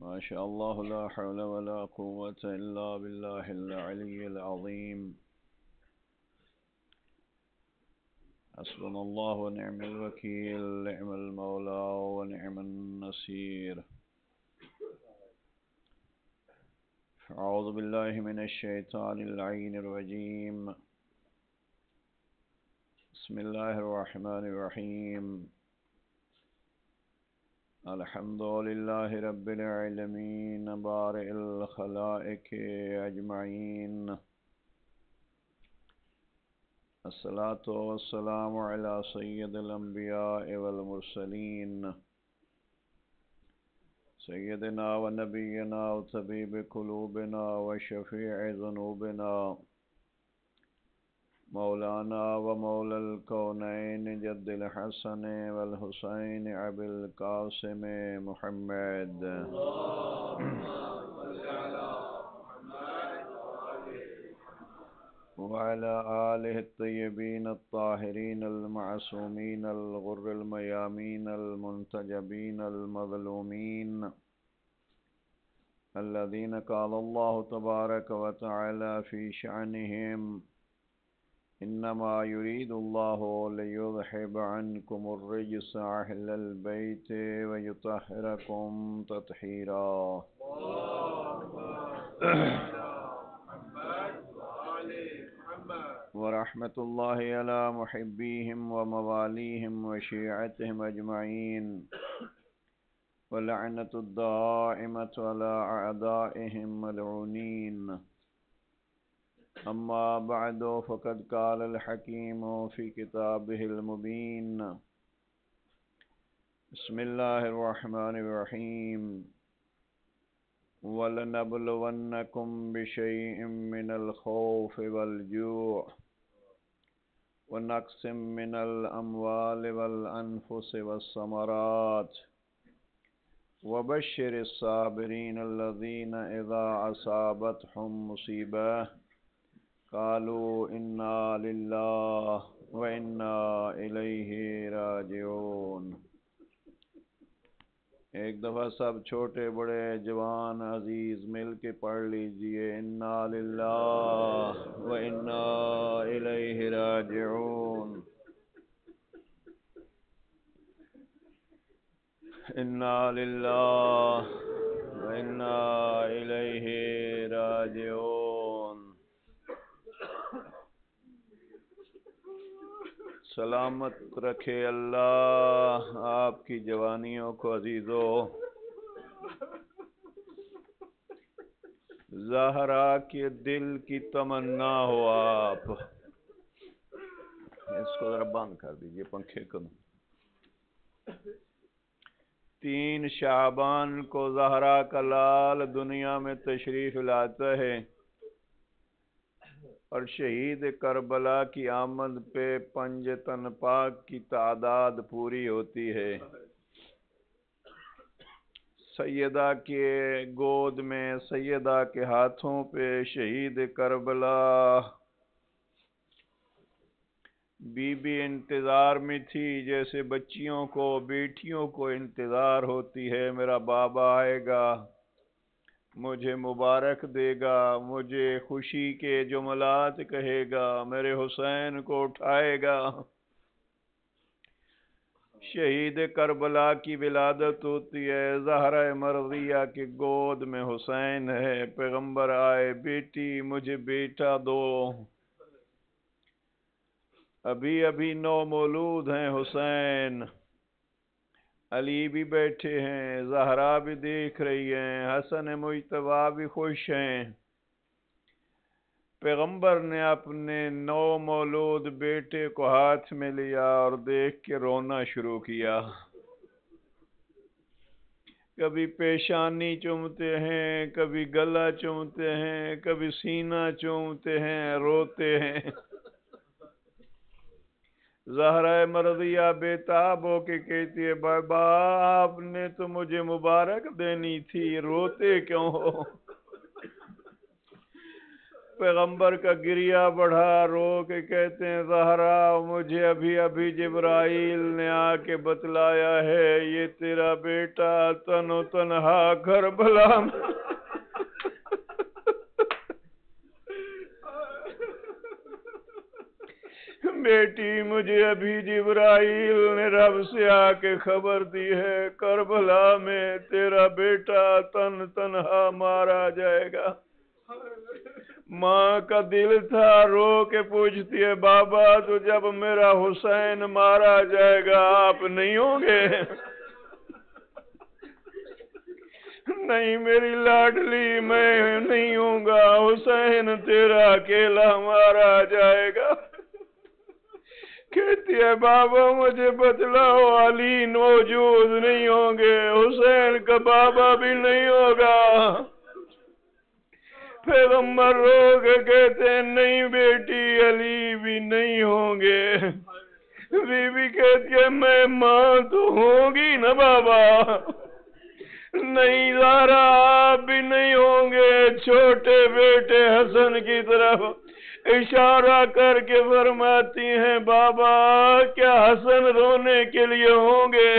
ما شاء الله لا حول ولا قوة إلا بالله العلي العظيم. حسبنا الله ونعم الوكيل، نعم المولى ونعم النصير. أعوذ بالله من الشيطان اللعين الرجيم. بسم الله الرحمن الرحيم. الحمد لله رب العالمين بارئ الخلائق أجمعين. الصلاة والسلام على سيد الأنبياء والمرسلين، سيدنا ونبينا وطبيب قلوبنا وشفيع ذنوبنا، مولانا ومولى الكونين جد الحسن والحسين أبي القاسم محمد وعلى آله الطيبين الطاهرين المعصومين الغر الميامين المنتجبين المظلومين، الذين قال الله تبارك وتعالى في شأنهم: إنما يريد الله ليذهب عنكم الرجس أهل البيت ويطهركم تطهيرا. ورحمة الله على محبيهم ومواليهم وشيعتهم أجمعين، ولعنة الدائمة على أعدائهم ملعونين. أما بعد، فقد قال الحكيم في كتابه المبين: بسم الله الرحمن الرحيم. وَلَنَبْلُوَنَّكُمْ بِشَيْءٍ مِّنَ الْخَوْفِ وَالْجُوعِ وَنَقْصٍ مِّنَ الْأَمْوَالِ وَالْأَنفُسِ وَالثَّمَرَاتِ وَبَشِّرِ الصَّابِرِينَ الَّذِينَ إِذَا أَصَابَتْهُم مُّصِيبَةٌ قَالُوا إِنَّا لِلَّهِ وَإِنَّا إِلَيْهِ رَاجِعُونَ۔ ایک دفعہ سب چھوٹے بڑے جوان عزیز مل کے پڑھ لیجئے: انا للہ و انا الیہ راجعون۔ انا للہ و انا الیہ راجعون۔ سلامت رکھے اللہ آپ کی جوانیوں کو عزیزو۔ زہرا کے دل کی تمنا ہو آپ۔ اس کو ذرا بند کر دیجئے پنکھے کو۔ 3 شعبان کو زہرا کا لال دنیا میں تشریف لاتا ہے اور شہید کربلا کی آمد پہ پنجتن پاک کی تعداد پوری ہوتی ہے۔ سیدہ کے گود میں، سیدہ کے ہاتھوں پہ شہید کربلا بی بی انتظار میں تھی، جیسے بچیوں کو، بیٹیوں کو انتظار ہوتی ہے، میرا بابا آئے گا، مجھے مبارک دے گا، مجھے خوشی کے جملات کہے گا، میرے حسین کو اٹھائے گا۔ شہید کربلا کی ولادت ہوتی ہے، زہرہ مرضیہ کے گود میں حسین ہے، پیغمبر آئے: بیٹی مجھے بیٹا دو۔ ابھی ابھی نو مولود ہیں حسین۔ علی بھی بیٹھے ہیں، زہرا بھی دیکھ رہی ہیں، حسن مجتبیٰ بھی خوش ہیں۔ پیغمبر نے اپنے نو مولود بیٹے کو ہاتھ میں لیا اور دیکھ کے رونا شروع کیا۔ کبھی پیشانی چومتے ہیں، کبھی گلا چومتے ہیں، کبھی سینہ چومتے ہیں، روتے ہیں۔ زہرہ مرضیہ بے تاب ہو کے کہتی ہے: بابا آپ نے تو مجھے مبارک دینی تھی، روتے کیوں ہو؟ پیغمبر کا گریہ بڑھا، رو کے کہتے ہیں زہرا مجھے ابھی ابھی جبرائیل نے آ کے بتلایا ہے یہ تیرا بیٹا تن و تنہا کربلا بیٹی مجھے ابھی جبرائیل نے رب سے آ کے خبر دی ہے کربلا میں تیرا بیٹا تن تنہا مارا جائے گا۔ ماں کا دل تھا، رو کے پوچھتی ہے بابا تو جب میرا حسین مارا جائے گا آپ نہیں ہوں گے؟ نہیں میری لاڈلی میں نہیں ہوں گا، حسین تیرا اکیلا مارا جائے گا۔ کہتی ہے بابا مجھے بتلاؤ علی موجود نہیں ہوں گے، حسین کا بابا بھی نہیں ہوگا۔ پیغمبر رو کے کہتے ہیں نہیں بیٹی علی بھی نہیں ہوں گے۔ بی بی کہتی ہے میں ماں تو ہوگی نا بابا، نہیں زہرا آپ بھی نہیں ہوں گے۔ چھوٹے بیٹے حسن کی طرف اشارہ کر کے فرماتی ہیں بابا کیا حسن رونے کے لیے ہوں گے؟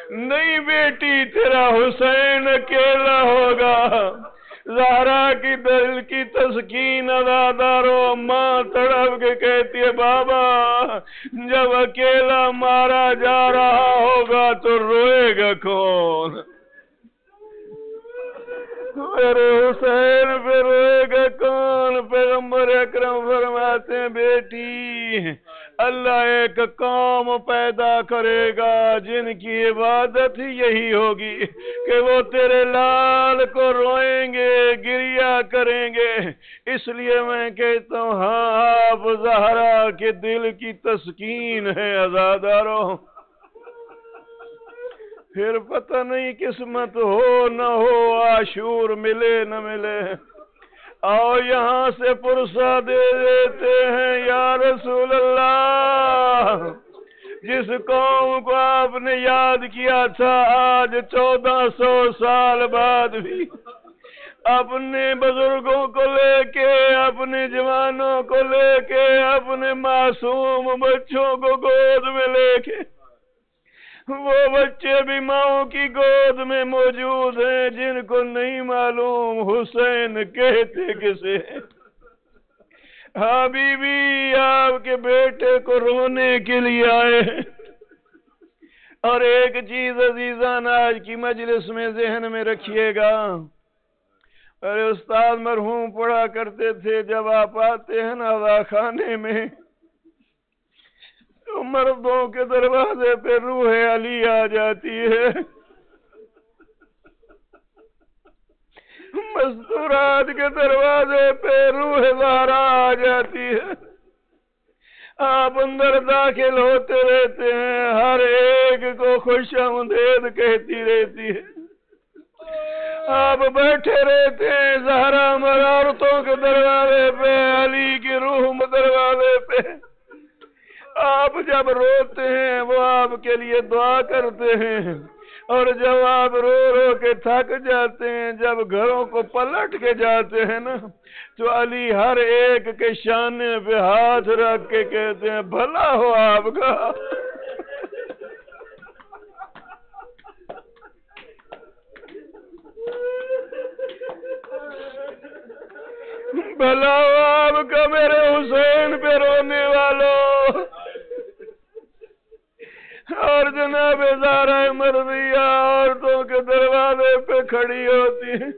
نہیں بیٹی تیرا حسین اکیلا ہوگا۔ زہرا کی دل کی تسکین ادا دارو، ماں تڑپ کے کہتی ہے بابا جب اکیلا مارا جا رہا ہوگا تو روئے گا کون؟ میرے حسین پہ روئے گا کون؟ پیغمبر اکرم فرماتے ہیں بیٹی اللہ ایک قوم پیدا کرے گا جن کی عبادت ہی یہی ہوگی کہ وہ تیرے لال کو روئیں گے، گریہ کریں گے۔ اس لیے میں کہتا ہوں ہاں آپ زہرا کے دل کی تسکین ہے عزادارو۔ پھر پتہ نہیں قسمت ہو نہ ہو، عاشور ملے نہ ملے، آؤ یہاں سے پرسہ دے دیتے ہیں یا رسول اللہ۔ جس قوم کو آپ نے یاد کیا تھا آج 1400 سال بعد بھی اپنے بزرگوں کو لے کے، اپنے جوانوں کو لے کے، اپنے معصوم بچوں کو گود میں لے کے، وہ بچے بھی ماں کی گود میں موجود ہیں جن کو نہیں معلوم حسین کہتے کسے۔ ہاں بی بی آپ کے بیٹے کو رونے کے لیے آئے۔ اور ایک چیز عزیزان آج کی مجلس میں ذہن میں رکھیے گا، ارے استاد مرحوم پڑھا کرتے تھے جب آپ آتے ہیں نا خانے میں تو مردوں کے دروازے پہ روح علی آ جاتی ہے، مستورات کے دروازے پہ روح زہرا آ جاتی ہے۔ آپ اندر داخل ہوتے رہتے ہیں، ہر ایک کو خوش آمدید کہتی رہتی ہے۔ آپ بیٹھے رہتے ہیں زہرا عورتوں کے دروازے پہ، علی کی روح دروازے پہ۔ آپ جب روتے ہیں وہ آپ کے لیے دعا کرتے ہیں، اور جب آپ رو رو کے تھک جاتے ہیں، جب گھروں کو پلٹ کے جاتے ہیں نا تو علی ہر ایک کے شانے پہ ہاتھ رکھ کے کہتے ہیں بھلا ہو آپ کا، بھلا ہو آپ کا میرے حسین پہ رونے والوں۔ اور جناب زہرا مرضیہ عورتوں کے دروازے پہ کھڑی ہوتی ہے،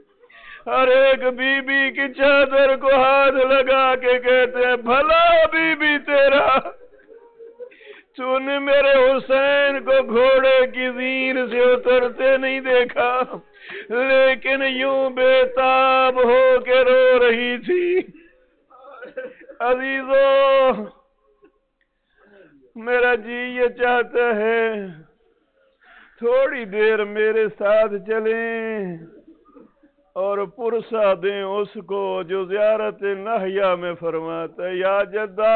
ہر ایک بی بی کی چادر کو ہاتھ لگا کے کہتے ہیں بھلا بی بی تیرا، تو نے میرے حسین کو گھوڑے کی زین سے اترتے نہیں دیکھا لیکن یوں بے تاب ہو کے رو رہی تھی۔ عزیزو میرا جی یہ چاہتا ہے تھوڑی دیر میرے ساتھ چلیں اور پرسہ دیں اس کو جو زیارت نہیہ میں فرماتا ہے یا جدہ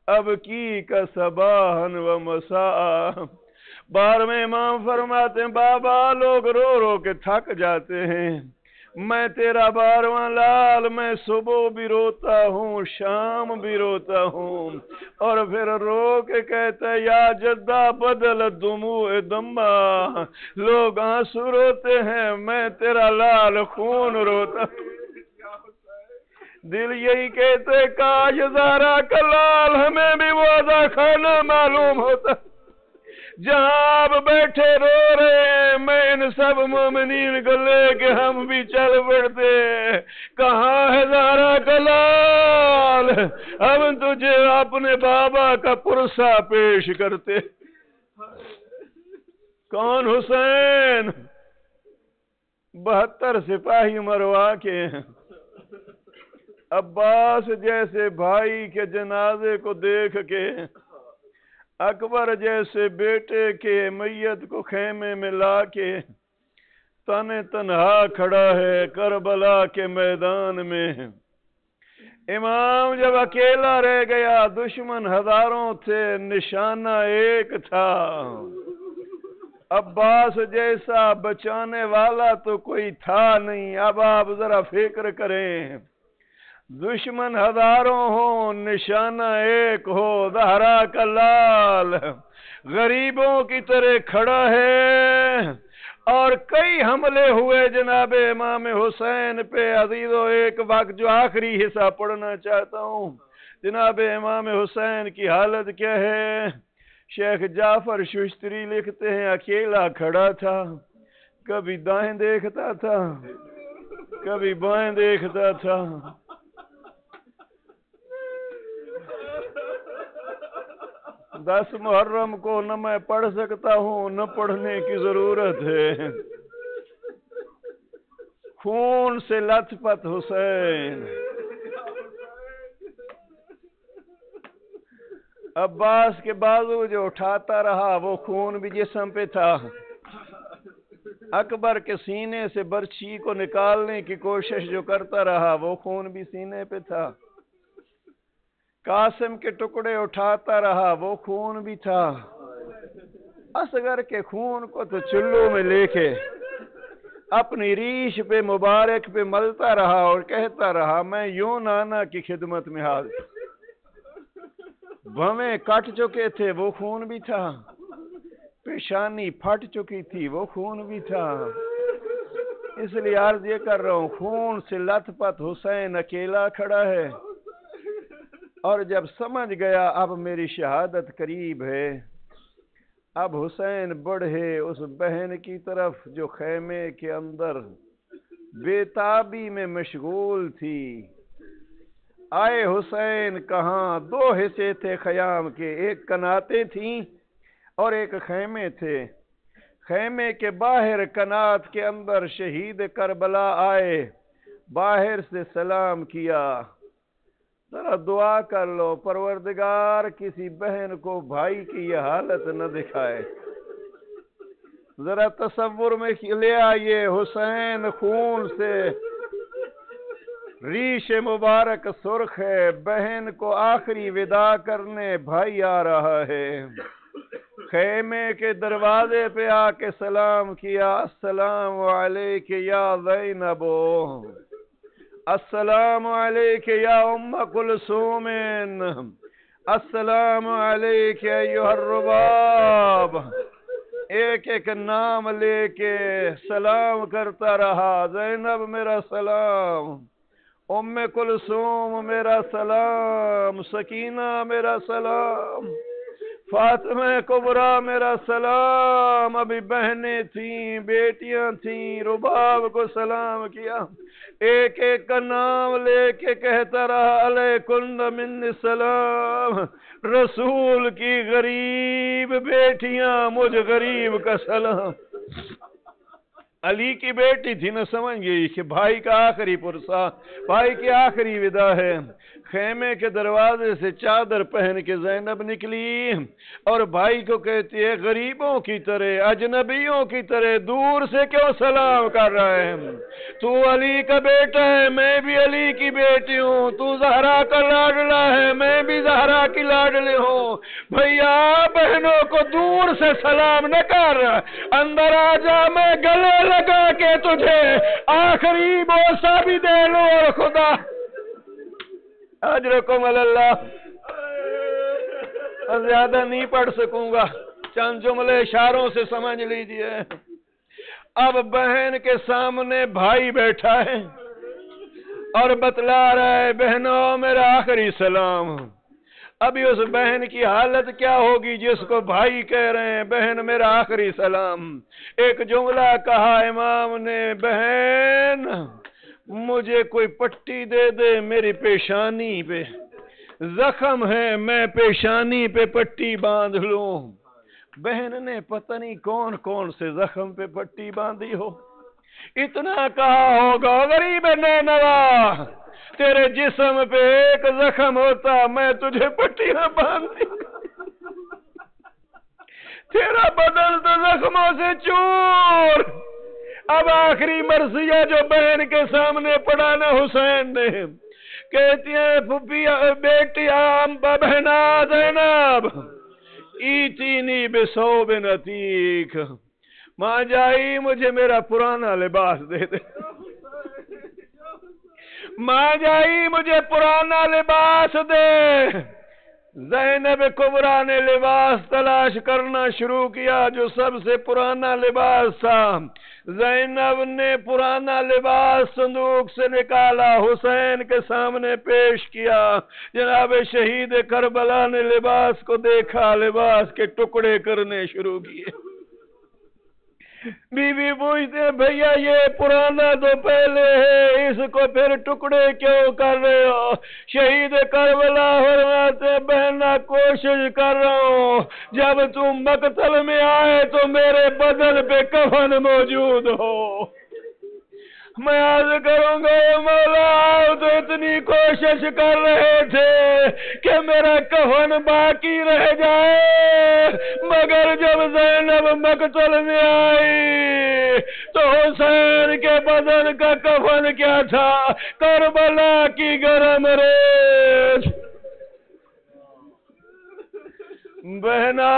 اب کی کا صباحن و مساء۔ بار میں امام فرماتے ہیں بابا لوگ رو رو کے تھک جاتے ہیں، میں تیرا 12واں لال، میں صبح بھی روتا ہوں شام بھی روتا ہوں، اور پھر رو کے کہتا ہے یا جدہ بدل دموع دمہ، لوگ آنسو روتے ہیں میں تیرا لال خون روتا ہوں۔ دل یہی کہتے کاش زہرا کا لال ہمیں بھی وعدہ خانہ معلوم ہوتا، جہاں آپ بیٹھے رو رہے ہیں میں ان سب مومنین کو لے کے ہم بھی چل پڑتے۔ کہاں ہے زہرا کا لال، ہم تجھے اپنے بابا کا پرسہ پیش کرتے۔ کون؟ حسین۔ 72 سپاہی مروا کے عباس جیسے بھائی کے جنازے کو دیکھ کے، اکبر جیسے بیٹے کے میت کو خیمے میں لا کے تنہا کھڑا ہے کربلا کے میدان میں۔ امام جب اکیلا رہ گیا، دشمن ہزاروں تھے نشانہ ایک تھا، عباس جیسا بچانے والا تو کوئی تھا نہیں۔ اب آپ ذرا فکر کریں، دشمن ہزاروں ہو نشانہ ایک ہو، زہرا کا لال غریبوں کی طرح کھڑا ہے، اور کئی حملے ہوئے جناب امام حسین پہ۔ عزیزو ایک وقت جو آخری حصہ پڑھنا چاہتا ہوں، جناب امام حسین کی حالت کیا ہے؟ شیخ جعفر ششتری لکھتے ہیں اکیلا کھڑا تھا، کبھی دائیں دیکھتا تھا کبھی بائیں دیکھتا تھا۔ 10 محرم کو نہ میں پڑھ سکتا ہوں نہ پڑھنے کی ضرورت ہے۔ خون سے لت پت حسین۔ عباس کے بازو جو اٹھاتا رہا وہ خون بھی جسم پہ تھا۔ اکبر کے سینے سے برچھی کو نکالنے کی کوشش جو کرتا رہا وہ خون بھی سینے پہ تھا۔ قاسم کے ٹکڑے اٹھاتا رہا وہ خون بھی تھا۔ اصغر کے خون کو تو چلو میں لے کے اپنی ریش پہ مبارک پہ ملتا رہا اور کہتا رہا میں یوں نانا کی خدمت میں حاضر۔ بھویں کٹ چکے تھے وہ خون بھی تھا، پیشانی پھٹ چکی تھی وہ خون بھی تھا۔ اس لیے عرض یہ کر رہا ہوں، خون سے لت پت حسین اکیلا کھڑا ہے، اور جب سمجھ گیا اب میری شہادت قریب ہے، اب حسین بڑھے اس بہن کی طرف جو خیمے کے اندر بے تابی میں مشغول تھی۔ آئے حسین کہاں؟ 2 حصے تھے خیام کے، ایک کناتیں تھیں اور ایک خیمے تھے۔ خیمے کے باہر کنات کے اندر شہید کربلا آئے، باہر سے سلام کیا۔ ذرا دعا کر لو پروردگار کسی بہن کو بھائی کی یہ حالت نہ دکھائے۔ ذرا تصور میں لے آئیے، حسین خون سے ریش مبارک سرخ ہے، بہن کو آخری وداع کرنے بھائی آ رہا ہے۔ خیمے کے دروازے پہ آ کے سلام کیا، السلام علیک یا زینب، السلام علیک یا ام کلثوم، السلام علیک ایھا الرباب۔ ایک ایک نام لے کے سلام کرتا رہا، زینب میرا سلام، ام کلثوم میرا سلام، سکینہ میرا سلام، فاطمہ کبریٰ میرا سلام۔ ابھی بہنیں تھیں، بیٹیاں تھیں، رباب کو سلام کیا، ایک ایک کا نام لے کے کہتا رہا علیکن منی السلام۔ رسول کی غریب بیٹیاں، مجھ غریب کا سلام۔ علی کی بیٹی تھی، نہ سمجھ گئی کہ بھائی کا آخری پرسہ، بھائی کی آخری وداع ہے۔ خیمے کے دروازے سے چادر پہن کے زینب نکلی اور بھائی کو کہتی ہے غریبوں کی طرح، اجنبیوں کی طرح دور سے کیوں سلام کر رہا ہے؟ تو علی کا بیٹا ہے، میں بھی علی کی بیٹی ہوں، تو زہرا کا لاڈلا ہے، میں بھی زہرا کی لاڈلی ہوں۔ بھیا بہنوں کو دور سے سلام نہ کر، اندر آ جا، میں گلے لگا کے تجھے آخری بوسہ بھی دے لوں، اور خدا اجرکم اللہ. زیادہ نہیں پڑھ سکوں گا، چند جملے اشاروں سے سمجھ لیجئے. اب بہن کے سامنے بھائی بیٹھا ہے اور بتلا رہا ہے بہنوں میرا آخری سلام. ابھی اس بہن کی حالت کیا ہوگی جس کو بھائی کہہ رہے ہیں بہن میرا آخری سلام. ایک جملہ کہا امام نے، بہن مجھے کوئی پٹی دے دے، میری پیشانی پہ زخم ہے، میں پیشانی پہ پٹی باندھ لوں. بہن نے پتہ نہیں کون کون سے زخم پہ پٹی باندھی ہو. اتنا کہا ہوگا غریب نینوا، تیرے جسم پہ ایک زخم ہوتا میں تجھے پٹی نہ باندھتی، تیرا بدن تو زخموں سے چور. اب آخری مرثیہ جو بہن کے سامنے پڑھا نا حسین نے، کہتی ہیں پھپھی بیٹی بہنا زینب ایتینی بثوب عتیق، ماں جائی مجھے میرا پرانا لباس دے دے، ماں جائی مجھے پرانا لباس دے. زینب کبریٰ نے لباس تلاش کرنا شروع کیا جو سب سے پرانا لباس تھا. زینب نے پرانا لباس صندوق سے نکالا، حسین کے سامنے پیش کیا. جناب شہید کربلا نے لباس کو دیکھا، لباس کے ٹکڑے کرنے شروع کیے. بی بی پوچھتے بھیا یہ پرانا تو پہلے ہے، اس کو پھر ٹکڑے کیوں کر رہے ہو؟ شہید کربلا فرماتے بہنا کوشش کر رہا ہوں جب تم مقتل میں آئے تو میرے بدن پہ کفن موجود ہو. میں عرض کروں گا مولا آپ تو اتنی کوشش کر رہے تھے کہ میرا کفن باقی رہ جائے، مگر جب زینب مقتل میں آئی تو حسین کے بدن کا کفن کیا تھا؟ کربلا کی گرم ریت. بہنا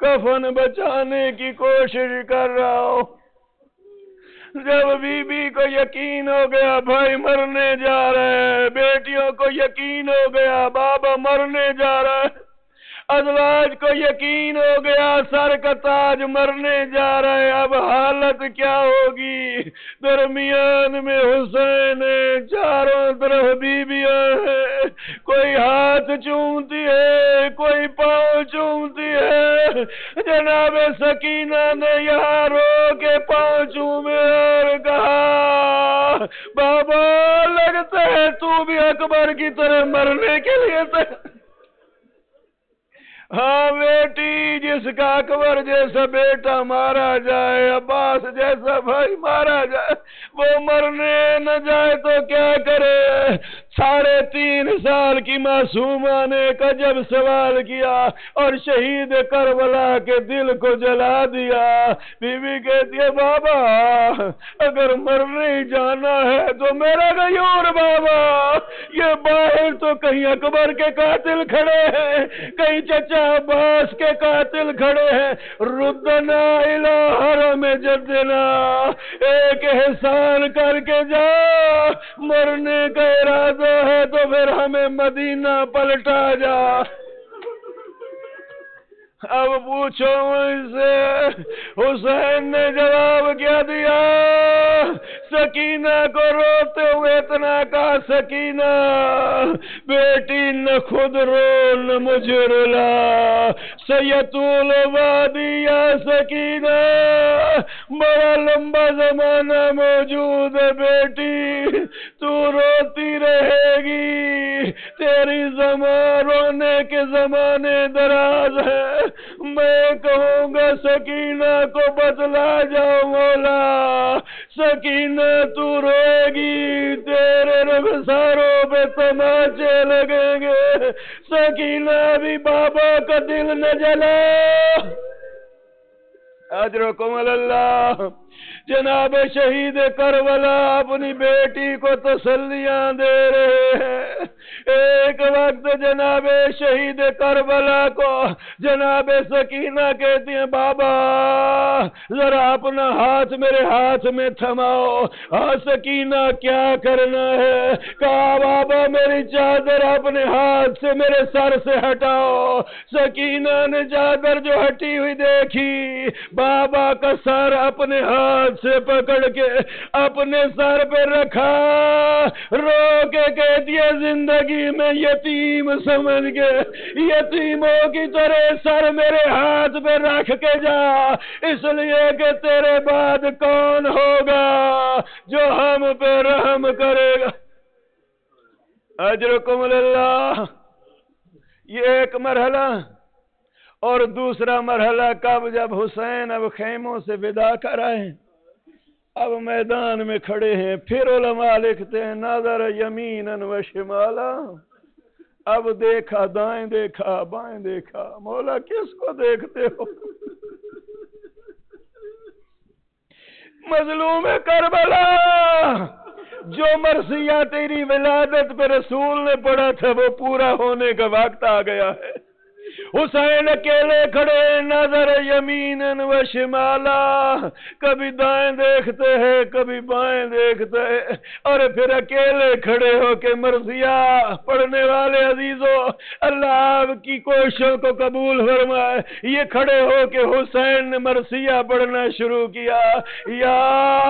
کفن بچانے کی کوشش کر رہا ہوں. جب بی بی کو یقین ہو گیا بھائی مرنے جا رہے ہیں، بیٹیوں کو یقین ہو گیا بابا مرنے جا رہا ہے، ازواج کو یقین ہو گیا سر کا تاج مرنے جا رہا ہے، اب حالت کیا ہوگی؟ درمیان میں حسین ہے، چاروں طرف بیویاں ہیں، کوئی ہاتھ چومتی ہے، کوئی پاؤں چومتی ہے. جناب سکینہ نے یہاں رو کے پاؤں چومے اور کہا بابا لگتا ہے تو بھی اکبر کی طرح مرنے کے لیے ہاں بیٹی، جس کا اکبر جیسا بیٹا مارا جائے، عباس جیسا بھائی مارا جائے، وہ مرنے نہ جائے تو کیا کرے؟ 3.5 سال کی معصومہ نے ایک عجب سوال کیا اور شہید کربلا کے دل کو جلا دیا. بی بی کہتی ہے بابا اگر مرنے ہی جانا ہے تو میرا غیور بابا، یہ باہر تو کہیں اکبر کے قاتل کھڑے ہیں، کہیں چچا عباس کے قاتل کھڑے ہیں، ردنا الى حرم جدنا، ایک احسان کر کے جا، مرنے کا ارادہ ہے تو پھر ہمیں مدینہ پلٹا جا. اب پوچھو مجھ سے حسین نے جواب کیا دیا؟ سکینہ کو روتے ہوئے اتنا کہا سکینہ بیٹی نہ خود رو نہ مجھے رلا، سیطول وادی یا سکینہ، بڑا لمبا زمانہ موجود ہے بیٹی، تو روتی رہے گی، تیری رونے کے زمانے دراز ہے. میں کہوں گا سکینہ کو بتلا جاؤ مولا، سکینہ تو روئے گی، تیرے رخساروں پہ تماچے لگیں گے، سکینہ بھی بابا کا دل نہ جلا. اجرکم اللہ. جناب شہید کربلا اپنی بیٹی کو تسلیاں دے رہے ہیں. ایک وقت جناب شہید کربلا کو جناب سکینہ کہتی ہیں بابا ذرا اپنا ہاتھ میرے ہاتھ میں تھماؤ. سکینہ کیا کرنا ہے؟ کہا بابا میری چادر اپنے ہاتھ سے میرے سر سے ہٹاؤ. سکینہ نے چادر جو ہٹی ہوئی دیکھی، بابا کا سر اپنے ہاتھ سے پکڑ کے اپنے سر پہ رکھا، رو کے کہہ دیا زندگی میں یتیم سمجھ کے یتیموں کی طرح سر میرے ہاتھ پہ رکھ کے جا، اس لیے کہ تیرے بعد کون ہوگا جو ہم پہ رحم کرے گا. اجرکم اللہ. یہ ایک مرحلہ. اور دوسرا مرحلہ کب؟ جب حسین اب خیموں سے ودا کر آئے، اب میدان میں کھڑے ہیں. پھر علماء لکھتے ہیں نظر یمیناً و شمالا، اب دیکھا دائیں دیکھا بائیں دیکھا. مولا کس کو دیکھتے ہو؟ مظلوم کربلا، جو مرثیہ تیری ولادت پہ رسول نے پڑھا تھا وہ پورا ہونے کا وقت آ گیا ہے. حسین اکیلے کھڑے، نظر یمیناً و شمالا، کبھی دائیں دیکھتے ہیں کبھی بائیں دیکھتے ہیں. اور پھر اکیلے کھڑے ہو کے مرثیہ پڑھنے والے عزیزوں، اللہ آپ کی کوششوں کو قبول فرمائے. یہ کھڑے ہو کے حسین نے مرثیہ پڑھنا شروع کیا. یا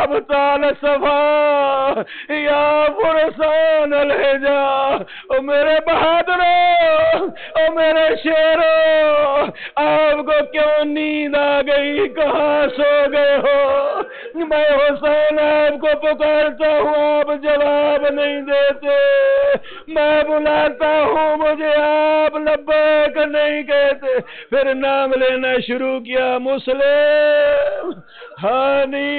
ابطال صفا یا فرسان الحجا، او میرے بہادروں، او میرے شیروں، آپ کو کیوں نیند آ گئی؟ کہاں سو گئے ہو؟ میں حسین آپ کو پکارتا ہوں، آپ جواب نہیں دیتے. میں بلاتا ہوں، مجھے آپ لبیک نہیں کہتے. پھر نام لینا شروع کیا. مسلم ہانی،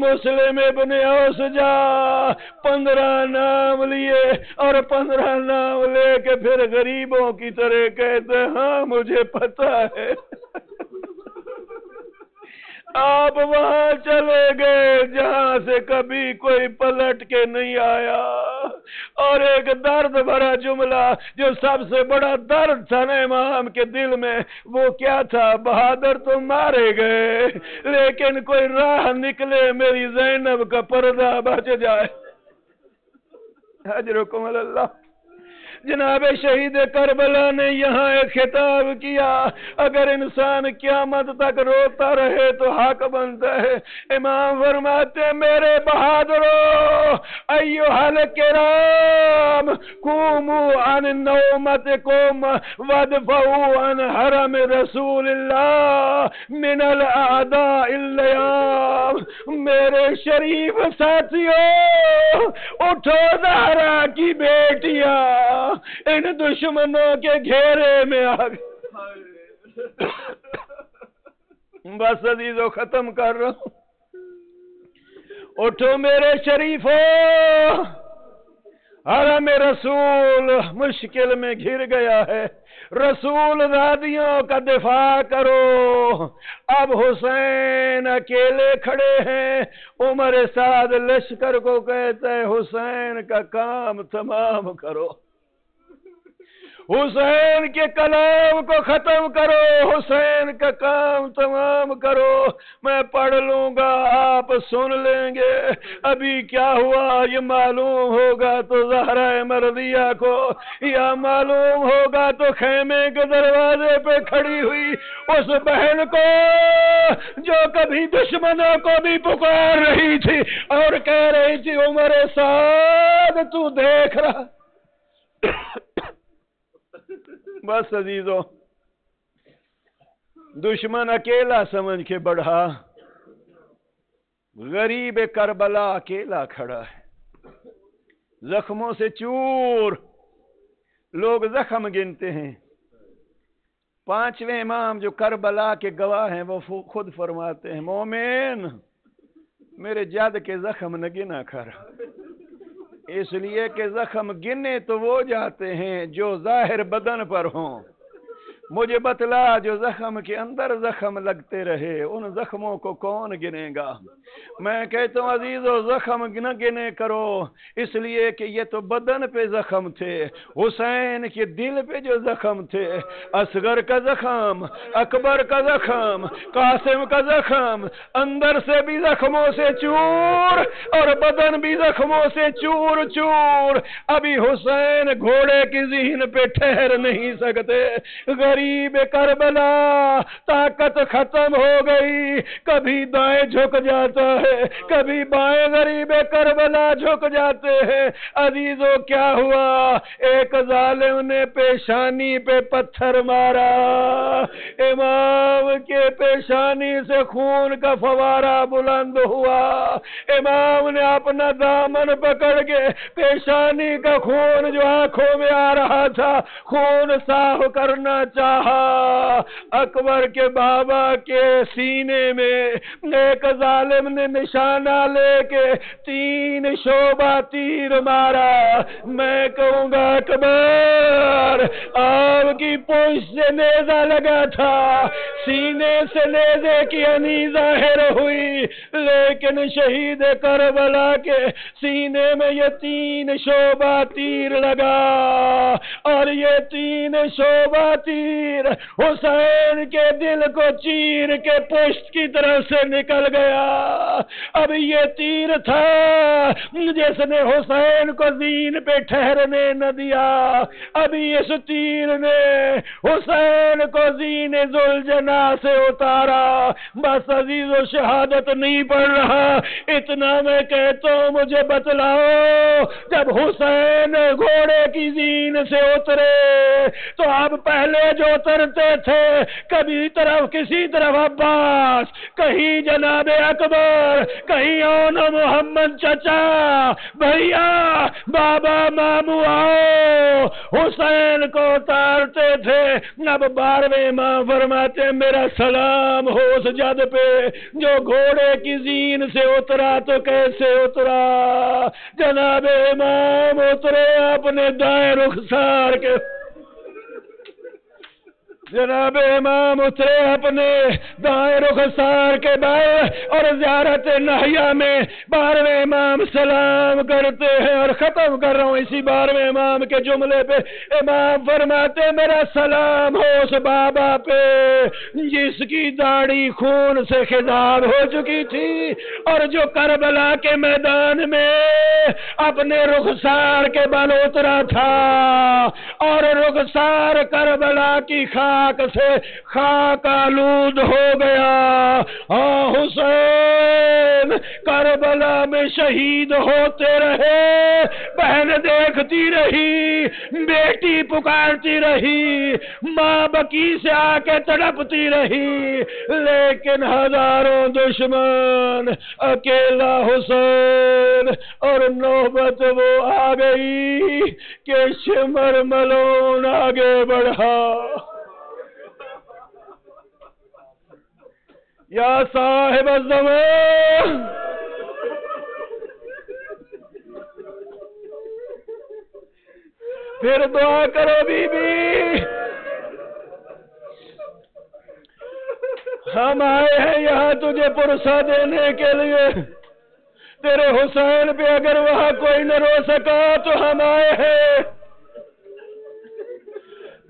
مسلم ابن اوسجا. 15 نام لیے اور 15 نام لے کے پھر غریبوں کی طرح کہتے ہاں مجھے پتا ہے. آپ وہاں چلے گئے جہاں سے کبھی کوئی پلٹ کے نہیں آیا. اور ایک درد بھرا جملہ جو سب سے بڑا درد تھا نا امام کے دل میں، وہ کیا تھا؟ بہادر تو مارے گئے لیکن کوئی راہ نکلے میری زینب کا پردہ بچ جائے. اجرکم اللہ. جناب شہید کربلا نے یہاں ایک خطاب کیا، اگر انسان قیامت تک روتا رہے تو حق بنتا ہے. امام فرماتے میرے بہادروں، ایھا الکرام، قوموا عن نومتکم وادفعوا عن حرم رسول اللہ من الاعداء اللیام. میرے شریف ساتھیوں، اٹھو زہرا کی بیٹیاں ان دشمنوں کے گھیرے میں آ گئے. بس عزیزو ختم کر رہا ہوں. اٹھو میرے شریفوں، حرم رسول مشکل میں گھر گیا ہے. رسول زادیوں کا دفاع کرو. اب حسین اکیلے کھڑے ہیں. عمر سعد لشکر کو کہتا ہے حسین کا کام تمام کرو، حسین کے کلام کو ختم کرو، حسین کا کام تمام کرو. میں پڑھ لوں گا، آپ سن لیں گے. ابھی کیا ہوا یہ معلوم ہوگا تو زہرا مرضیہ کو، یا معلوم ہوگا تو خیمے کے دروازے پہ کھڑی ہوئی اس بہن کو جو کبھی دشمنوں کو بھی پکار رہی تھی اور کہہ رہی تھی عمر سعد تو دیکھ رہا. بس عزیزو، دشمن اکیلا سمجھ کے بڑھا، غریب کربلا اکیلا کھڑا ہے، زخموں سے چور. لوگ زخم گنتے ہیں. 5ویں امام جو کربلا کے گواہ ہیں وہ خود فرماتے ہیں مومن میرے جد کے زخم نہ گنا کر، اس لیے کہ زخم گنے تو وہ جاتے ہیں جو ظاہر بدن پر ہوں. مجھے بتلا جو زخم کے اندر زخم لگتے رہے ان زخموں کو کون گنے گا؟ میں کہتا ہوں عزیزو زخم نہ گنے کرو، اس لیے کہ یہ تو بدن پہ زخم تھے، حسین کے دل پہ جو زخم تھے، اصغر کا زخم، اکبر کا زخم، قاسم کا زخم، اندر سے بھی زخموں سے چور اور بدن بھی زخموں سے چور چور۔ ابھی حسین گھوڑے کی ذہن پہ ٹھہر نہیں سکتے۔ غریب کربلا طاقت ختم ہو گئی، کبھی دائیں جھک جاتا ہے کبھی بائیں، غریب کربلا جھک جاتے ہیں۔ عزیزو کیا ہوا؟ ایک ظالم نے پیشانی پہ پتھر مارا، امام کے پیشانی سے خون کا فوارہ بلند ہوا، امام نے اپنا دامن پکڑ کے پیشانی کا خون جو آنکھوں میں آ رہا تھا خون صاف کرنا چاہا۔ اکبر کے بابا کے سینے میں ایک ظالم نے نشانہ لے کے 3 شعبہ تیر مارا۔ میں کہوں گا اکبر آپ کی پشت سے نیزہ لگا تھا، سینے سے نیزے کی انی ظاہر ہوئی، لیکن شہید کربلا کے سینے میں یہ 3 شعبہ تیر لگا، اور یہ 3 شعبہ تیر حسین کے دل کو چیر کے پشت کی طرف سے نکل گیا۔ اب یہ تیر تھا جس نے حسین کو زین پہ ٹھہرنے نہ دیا، ابھی اس تیر نے حسین کو زین ذوالجناح سے اتارا۔ بس عزیز و شہادت نہیں پڑھ رہا، اتنا میں کہتا ہوں مجھے بتلاؤ جب حسین گھوڑے کی زین سے اترے تو اب پہلے جو اترتے تھے کبھی طرف کسی طرف عباس، کہیں جناب اکبر، کہیں اون محمد چچا، بھیا بابا مامو آؤ، حسین کو اتارتے تھے۔ اب 12ویں امام فرماتے میرا سلام ہو اس جد پہ جو گھوڑے کی زین سے اترا۔ تو کیسے اترا؟ جناب امام اترے اپنے دائیں رخسار کے، جناب امام اترے اپنے دائیں رخسار کے بائیں، اور زیارت نہیہ میں 12ویں امام سلام کرتے ہیں، اور ختم کر رہا ہوں اسی 12ویں امام کے جملے پہ۔ امام فرماتے میرا سلام ہو اس بابا پہ جس کی داڑھی خون سے خضاب ہو چکی تھی، اور جو کربلا کے میدان میں اپنے رخسار کے بل اترا تھا، اور رخسار کربلا کی خاک سے خاک آلود ہو گیا۔ ہاں حسین کربلا میں شہید ہوتے رہے، بہن دیکھتی رہی، بیٹی پکارتی رہی، ماں بکی سے آ کے تڑپتی رہی، لیکن ہزاروں دشمن، اکیلا حسین، اور نوبت وہ آ گئی کہ شمر ملون آگے بڑھا۔ یا صاحب الزمان، پھر دعا کرو بی بی، ہم آئے ہیں یہاں تجھے پرسہ دینے کے لیے، تیرے حسین پہ اگر وہاں کوئی نہ رو سکا تو ہم آئے ہیں۔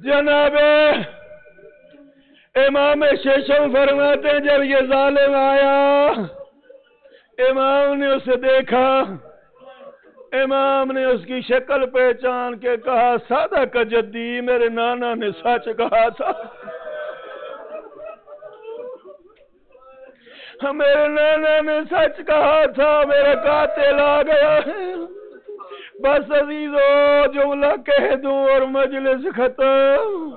جناب امام ششم فرماتے ہیں جب یہ ظالم آیا، امام نے اسے دیکھا، امام نے اس کی شکل پہچان کے کہا سادہ کا جدی، میرے نانا نے سچ کہا تھا، میرے نانا نے سچ کہا تھا، میرا قاتل آ گیا ہے۔ بس عزیزو جملہ کہہ دوں اور مجلس ختم۔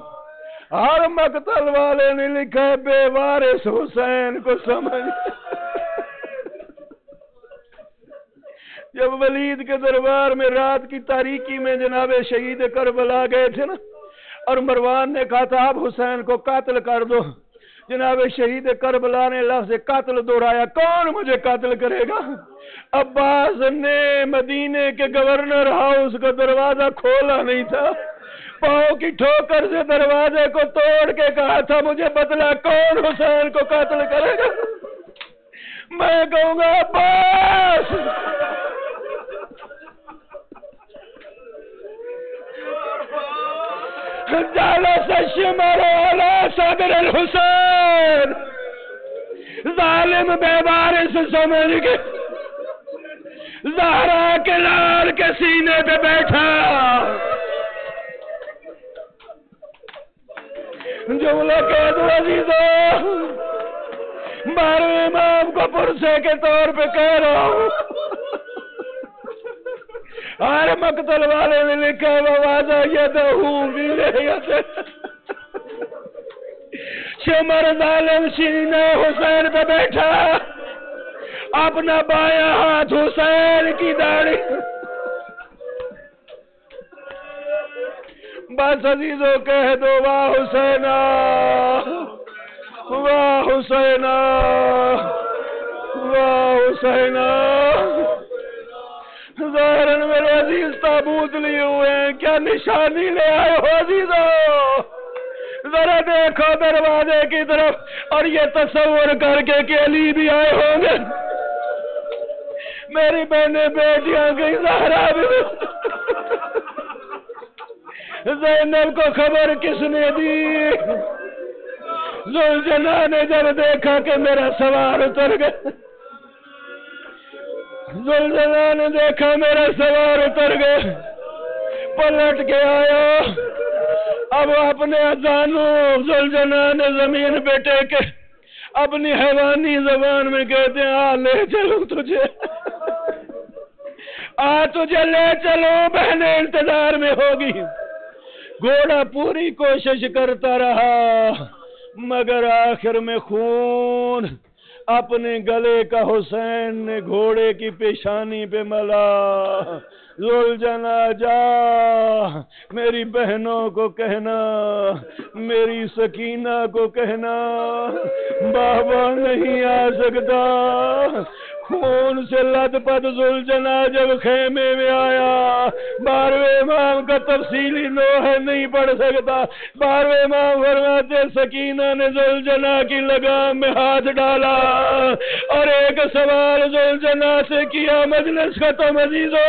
ہر مقتل والے نے لکھا ہے بے وارث حسین کو سمجھ۔ جب ولید کے دربار میں رات کی تاریکی میں جناب شہید کربلا گئے تھے نا، اور مروان نے کہا تھا اب حسین کو قتل کر دو، جناب شہید کربلا نے لفظ قتل دہرایا، کون مجھے قتل کرے گا؟ عباس نے مدینے کے گورنر ہاؤس کا دروازہ کھولا نہیں تھا، پاؤں کی ٹھوکر سے دروازے کو توڑ کے کہا تھا مجھے بتلا کون حسین کو قتل کرے گا؟ میں کہوں گا عباس۔ جالس الشمر على صدر الحسین، ظالم بے وارث سمجھ کے زہرا کے لال کے سینے پہ بیٹھا، جملہ کہہ دو عزیزو، 12ویں امام کو پرسے کے طور پہ کہہ رہا ہوں۔ ہر مقتل والے نے لکھا وَوَضَعَ يَدَهُ بِالْيَدِ، شمر ظالم سینے حسین پہ بیٹھا، اپنا بایاں ہاتھ حسین کی داڑھی۔ بس عزیزو کہہ دو واہ حسینہ، واہ حسینہ، واہ حسینہ۔ ظاہراً میرے عزیز تابوت لیے ہوئے ہیں، کیا نشانی لے آئے ہو عزیزو؟ ذرا دیکھو دروازے کی طرف اور یہ تصور کر کے کہ علی بھی آئے ہوں گے، میری بہنیں بیٹیاں گئی، زہرا بھی۔ زینب کو خبر کس نے دی؟ ذوالجلال نے جب دیکھا کہ میرا سوار اتر گیا، ذوالجلال نے دیکھا میرا سوار اتر گیا، پلٹ کے آیا، اب اپنے اذانوں ذوالجلال نے زمین پہ ٹیکے، اپنی حیوانی زبان میں کہتے ہیں آ لے چلو تجھے، آ تجھے لے چلو، بہنیں انتظار میں ہوگی۔ گھوڑا پوری کوشش کرتا رہا مگر آخر میں خون اپنے گلے کا حسین نے گھوڑے کی پیشانی پہ ملا۔ ذوالجلال جا میری بہنوں کو کہنا، میری سکینہ کو کہنا بابا نہیں آ سکتا۔ خون سے لت پت ذوالجلال جب خیمے میں آیا، 12ویں امام کا تفصیلی لوح نہیں پڑھ سکتا، 12ویں امام فرماتے سکینہ نے ذوالجلال کی لگام میں ہاتھ ڈالا اور ایک سوال ذوالجلال سے کیا، مجلس ختم عزیزو۔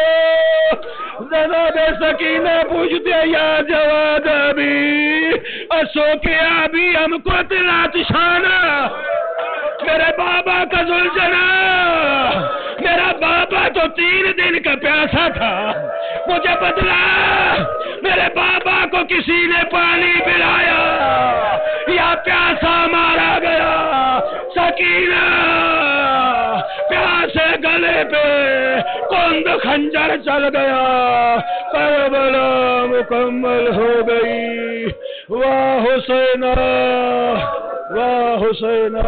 جناب سکینہ پوچھتے یا جواد ابھی اسو کے ابھی ہم کو اطلاعات شانہ، میرے بابا کا ذوالجلال، میرا بابا تو 3 دن کا پیاسا تھا، مجھے بدلا میرے بابا کو کسی نے پانی پلایا یا پیاسا مارا گیا؟ سکینہ پیاسے گلے پہ کند خنجر چل گیا، کربلا مکمل ہو گئی۔ واہ حسینہ، واہ حسینہ۔